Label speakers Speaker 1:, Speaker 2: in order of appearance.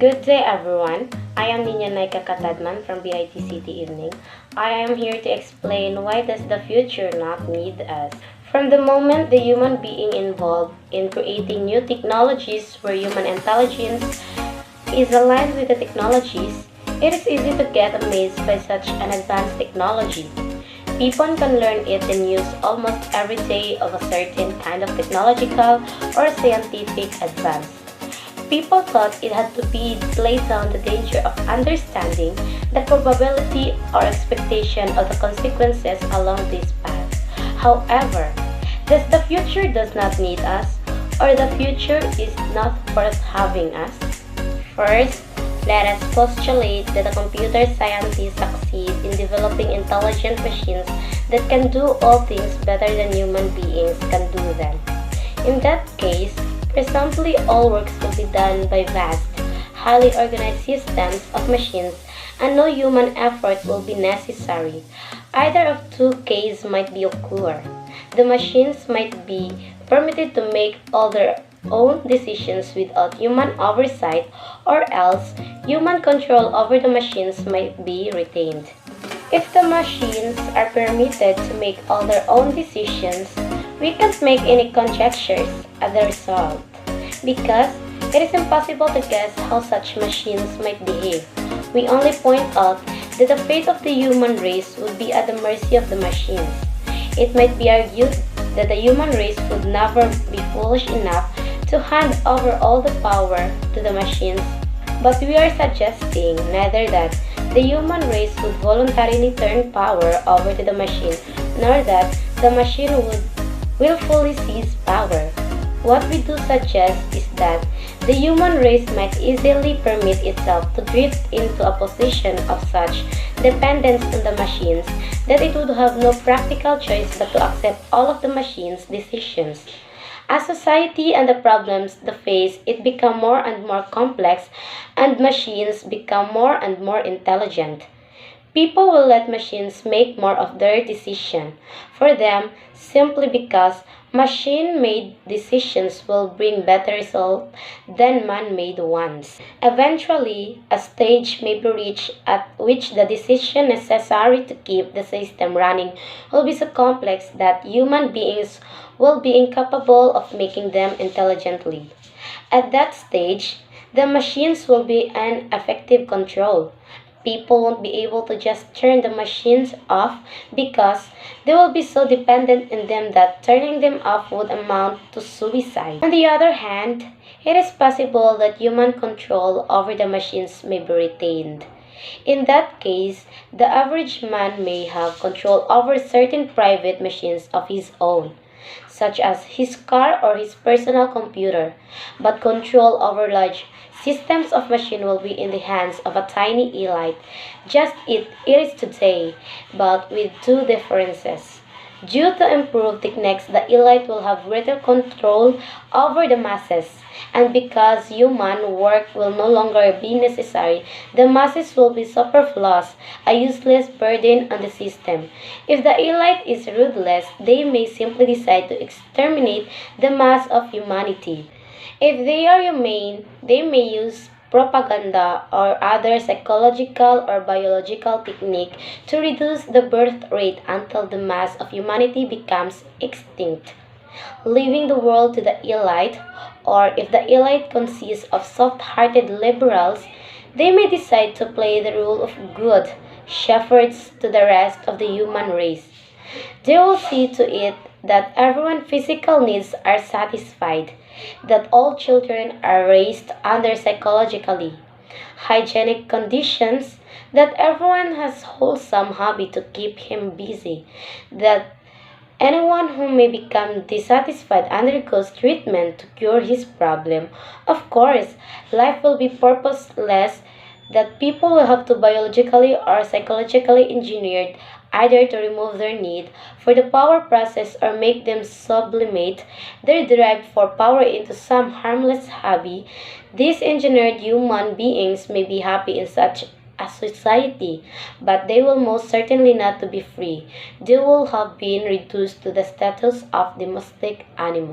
Speaker 1: Good day, everyone. I am Nina Naika Katadman from BIT City Evening. I am here to explain why does the future not need us. From the moment the human being involved in creating new technologies where human intelligence is aligned with the technologies, it is easy to get amazed by such an advanced technology. People can learn it and use almost every day of a certain kind of technological or scientific advance. People thought it had to be laid down the danger of understanding the probability or expectation of the consequences along this path. However, the future does not need us, or the future is not worth having us? First, let us postulate that a computer scientist succeed in developing intelligent machines that can do all things better than human beings can do them. In that case, presumably all works will be done by vast, highly organized systems of machines, and no human effort will be necessary. Either of two cases might be occur. The machines might be permitted to make all their own decisions without human oversight, or else human control over the machines might be retained. If the machines are permitted to make all their own decisions, we can't make any conjectures at the result, because it is impossible to guess how such machines might behave. We only point out that the fate of the human race would be at the mercy of the machines. It might be argued that the human race would never be foolish enough to hand over all the power to the machines, but we are suggesting neither that the human race would voluntarily turn power over to the machine, nor that the machine would willfully seize power. What we do suggest is that the human race might easily permit itself to drift into a position of such dependence on the machines that it would have no practical choice but to accept all of the machines' decisions. As society and the problems they face it become more and more complex and machines become more and more intelligent, people will let machines make more of their decision for them simply because machine-made decisions will bring better results than man-made ones. Eventually, a stage may be reached at which the decision necessary to keep the system running will be so complex that human beings will be incapable of making them intelligently. At that stage, the machines will be an effective control. People won't be able to just turn the machines off because they will be so dependent on them that turning them off would amount to suicide. On the other hand, it is possible that human control over the machines may be retained. In that case, the average man may have control over certain private machines of his own, such as his car or his personal computer, but control over large systems of machine will be in the hands of a tiny elite, just it is today, but with two differences. Due to improved techniques, the elite will have greater control over the masses, and because human work will no longer be necessary, the masses will be superfluous, a useless burden on the system. If the elite is ruthless, they may simply decide to exterminate the mass of humanity. If they are humane, they may use propaganda or other psychological or biological technique to reduce the birth rate until the mass of humanity becomes extinct, leaving the world to the elite, or if the elite consists of soft-hearted liberals, they may decide to play the role of good shepherds to the rest of the human race. They will see to it that everyone's physical needs are satisfied, that all children are raised under psychologically hygienic conditions, that everyone has wholesome hobby to keep him busy, that anyone who may become dissatisfied undergoes treatment to cure his problem. Of course, life will be purposeless, that people will have to biologically or psychologically engineered either to remove their need for the power process or make them sublimate their drive for power into some harmless hobby. These engineered human beings may be happy in such a society, but they will most certainly not to be free. They will have been reduced to the status of domestic animals.